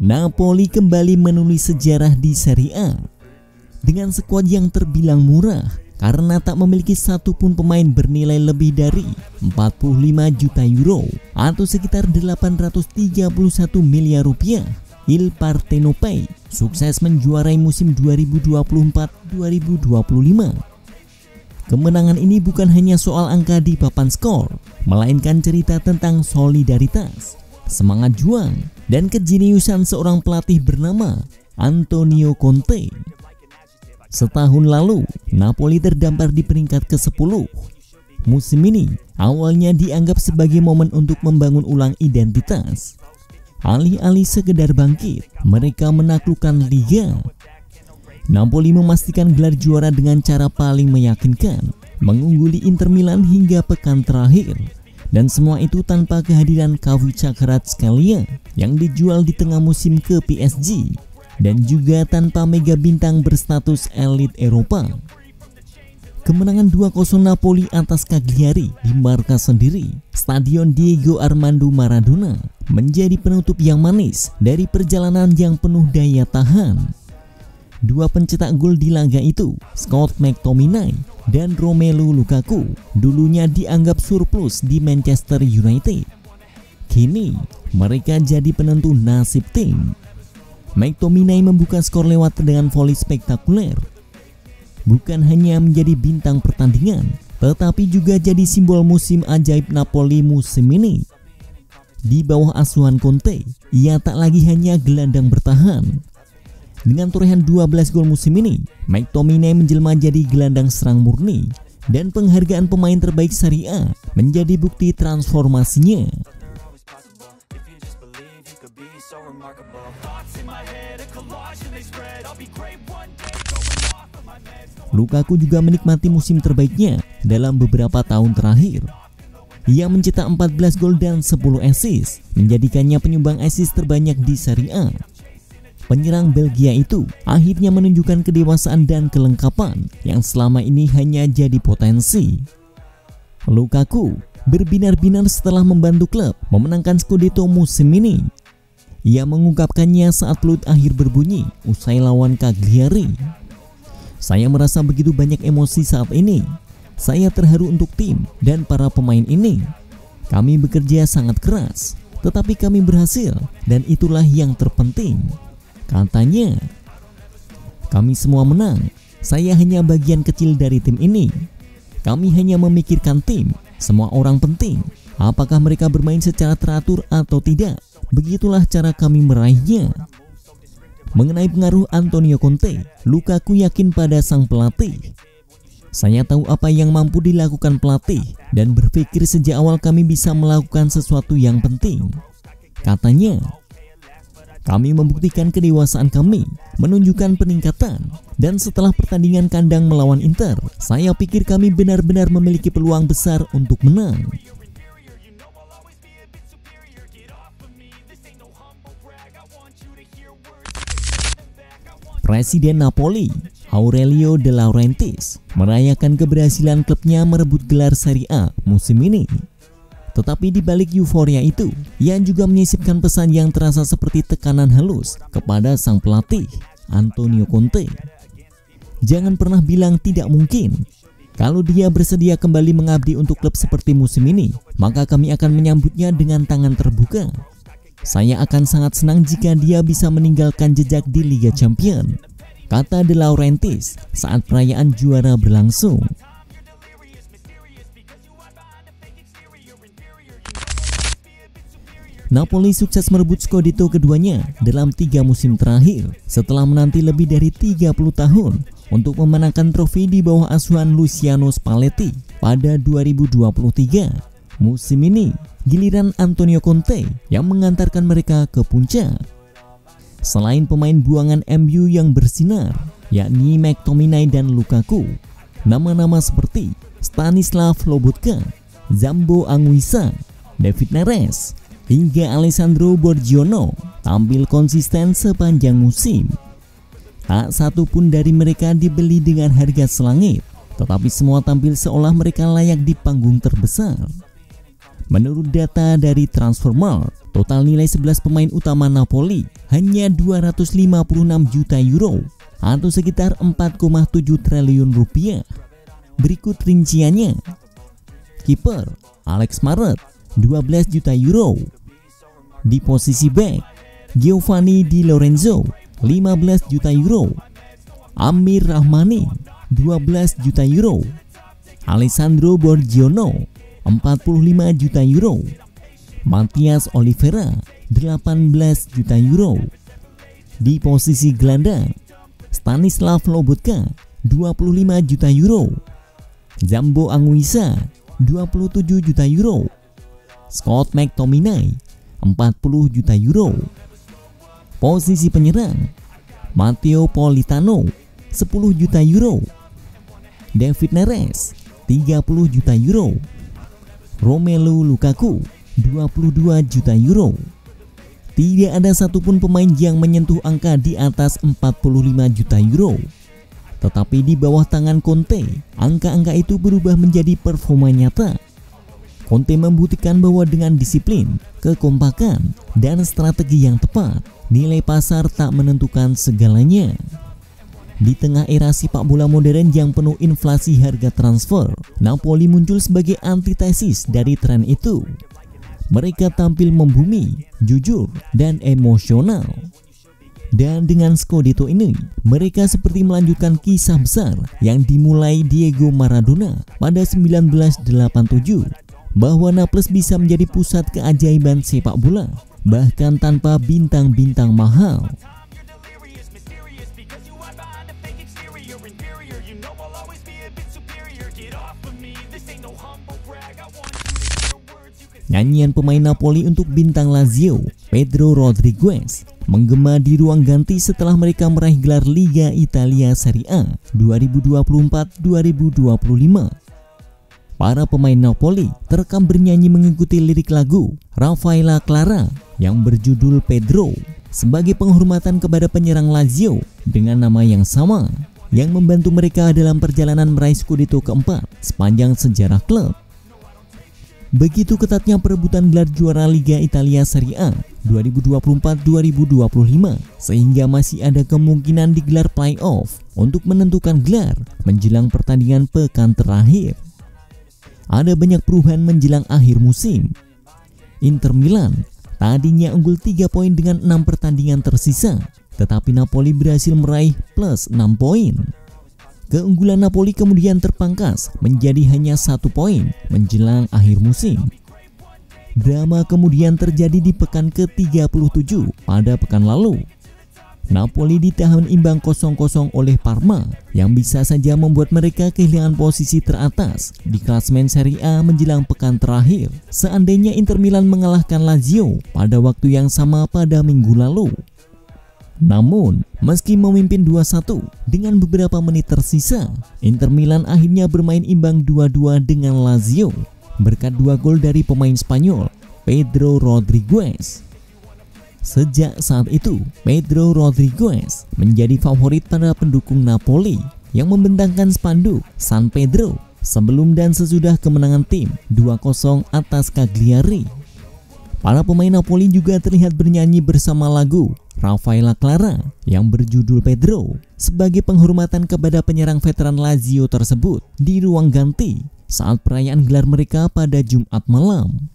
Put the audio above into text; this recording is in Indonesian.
Napoli kembali menulis sejarah di Serie A dengan skuad yang terbilang murah karena tak memiliki satupun pemain bernilai lebih dari 45 juta euro atau sekitar 831 miliar rupiah. Il Partenopei sukses menjuarai musim 2024-2025. Kemenangan ini bukan hanya soal angka di papan skor, melainkan cerita tentang solidaritas, semangat juang, dan kejeniusan seorang pelatih bernama Antonio Conte. Setahun lalu, Napoli terdampar di peringkat ke-10. Musim ini awalnya dianggap sebagai momen untuk membangun ulang identitas. Alih-alih sekedar bangkit, mereka menaklukkan Liga. Napoli memastikan gelar juara dengan cara paling meyakinkan, mengungguli Inter Milan hingga pekan terakhir. Dan semua itu tanpa kehadiran Khvicha Kvaratskhelia yang dijual di tengah musim ke PSG, dan juga tanpa mega bintang berstatus elit Eropa. Kemenangan 2-0 Napoli atas Cagliari di markas sendiri, Stadion Diego Armando Maradona, menjadi penutup yang manis dari perjalanan yang penuh daya tahan. Dua pencetak gol di laga itu, Scott McTominay dan Romelu Lukaku, dulunya dianggap surplus di Manchester United. Kini mereka jadi penentu nasib tim. McTominay membuka skor lewat tendangan voli spektakuler. Bukan hanya menjadi bintang pertandingan, tetapi juga jadi simbol musim ajaib Napoli musim ini. Di bawah asuhan Conte, ia tak lagi hanya gelandang bertahan. Dengan torehan 12 gol musim ini, McTominay menjelma jadi gelandang serang murni, dan penghargaan pemain terbaik Serie A menjadi bukti transformasinya. Lukaku juga menikmati musim terbaiknya dalam beberapa tahun terakhir. Ia mencetak 14 gol dan 10 assist, menjadikannya penyumbang assist terbanyak di Serie A. Penyerang Belgia itu akhirnya menunjukkan kedewasaan dan kelengkapan yang selama ini hanya jadi potensi. Lukaku berbinar-binar setelah membantu klub memenangkan Scudetto musim ini. Ia mengungkapkannya saat peluit akhir berbunyi usai lawan Cagliari. Saya merasa begitu banyak emosi saat ini. Saya terharu untuk tim dan para pemain ini. Kami bekerja sangat keras, tetapi kami berhasil, dan itulah yang terpenting, katanya. Kami semua menang. Saya hanya bagian kecil dari tim ini. Kami hanya memikirkan tim. Semua orang penting. Apakah mereka bermain secara teratur atau tidak? Begitulah cara kami meraihnya. Mengenai pengaruh Antonio Conte, Lukaku yakin pada sang pelatih. Saya tahu apa yang mampu dilakukan pelatih dan berpikir sejak awal kami bisa melakukan sesuatu yang penting, katanya. Kami membuktikan kedewasaan kami, menunjukkan peningkatan, dan setelah pertandingan kandang melawan Inter, saya pikir kami benar-benar memiliki peluang besar untuk menang. Presiden Napoli, Aurelio De Laurentiis, merayakan keberhasilan klubnya merebut gelar Serie A musim ini. Tetapi di balik euforia itu, ia juga menyisipkan pesan yang terasa seperti tekanan halus kepada sang pelatih, Antonio Conte. Jangan pernah bilang tidak mungkin. Kalau dia bersedia kembali mengabdi untuk klub seperti musim ini, maka kami akan menyambutnya dengan tangan terbuka. Saya akan sangat senang jika dia bisa meninggalkan jejak di Liga Champions, kata De Laurentiis saat perayaan juara berlangsung. Napoli sukses merebut Scudetto keduanya dalam 3 musim terakhir setelah menanti lebih dari 30 tahun untuk memenangkan trofi di bawah asuhan Luciano Spalletti pada 2023. Musim ini, giliran Antonio Conte yang mengantarkan mereka ke puncak. Selain pemain buangan MU yang bersinar, yakni McTominay dan Lukaku, nama-nama seperti Stanislav Lobotka, Zambo Anguissa, David Neres, hingga Alessandro Borgiono tampil konsisten sepanjang musim. Tak satu pun dari mereka dibeli dengan harga selangit, tetapi semua tampil seolah mereka layak di panggung terbesar. Menurut data dari Transfermarkt, total nilai 11 pemain utama Napoli hanya 256 juta euro atau sekitar 4,7 triliun rupiah. Berikut rinciannya. Kiper Alex Maret 12 juta euro. Di posisi back Giovanni Di Lorenzo 15 juta euro. Amir Rahmani 12 juta euro. Alessandro Borgiono 45 juta euro. Matias Oliveira 18 juta euro. Di posisi gelandang Stanislav Lobotka 25 juta euro. Zambo Anguissa 27 juta euro. Scott McTominay 40 juta euro. Posisi penyerang Matteo Politano 10 juta euro. David Neres 30 juta euro. Romelu Lukaku 22 juta euro. Tidak ada satupun pemain yang menyentuh angka di atas 45 juta euro. Tetapi di bawah tangan Conte, angka-angka itu berubah menjadi performa nyata. Conte membuktikan bahwa dengan disiplin, kekompakan, dan strategi yang tepat, nilai pasar tak menentukan segalanya. Di tengah era sepak bola modern yang penuh inflasi harga transfer, Napoli muncul sebagai antitesis dari tren itu. Mereka tampil membumi, jujur, dan emosional. Dan dengan Scudetto ini, mereka seperti melanjutkan kisah besar yang dimulai Diego Maradona pada 1987, bahwa Naples bisa menjadi pusat keajaiban sepak bola, bahkan tanpa bintang-bintang mahal. Nyanyian pemain Napoli untuk bintang Lazio, Pedro Rodriguez, menggema di ruang ganti setelah mereka meraih gelar Liga Italia Serie A 2024-2025. Para pemain Napoli terekam bernyanyi mengikuti lirik lagu Raffaella Clara yang berjudul Pedro sebagai penghormatan kepada penyerang Lazio dengan nama yang sama, yang membantu mereka dalam perjalanan meraih Scudetto keempat sepanjang sejarah klub. Begitu ketatnya perebutan gelar juara Liga Italia Serie A 2024-2025 sehingga masih ada kemungkinan digelar playoff untuk menentukan gelar menjelang pertandingan pekan terakhir. Ada banyak perubahan menjelang akhir musim. Inter Milan tadinya unggul 3 poin dengan 6 pertandingan tersisa, tetapi Napoli berhasil meraih plus 6 poin. Keunggulan Napoli kemudian terpangkas menjadi hanya 1 poin menjelang akhir musim. Drama kemudian terjadi di pekan ke-37 pada pekan lalu. Napoli ditahan imbang 0-0 oleh Parma yang bisa saja membuat mereka kehilangan posisi teratas di klasemen Serie A menjelang pekan terakhir seandainya Inter Milan mengalahkan Lazio pada waktu yang sama pada minggu lalu. Namun, meski memimpin 2-1 dengan beberapa menit tersisa, Inter Milan akhirnya bermain imbang 2-2 dengan Lazio berkat 2 gol dari pemain Spanyol, Pedro Rodriguez. Sejak saat itu, Pedro Rodriguez menjadi favorit para pendukung Napoli yang membentangkan spanduk San Pedro sebelum dan sesudah kemenangan tim 2-0 atas Cagliari. Para pemain Napoli juga terlihat bernyanyi bersama lagu Raffaella Clara yang berjudul Pedro sebagai penghormatan kepada penyerang veteran Lazio tersebut di ruang ganti saat perayaan gelar mereka pada Jumat malam.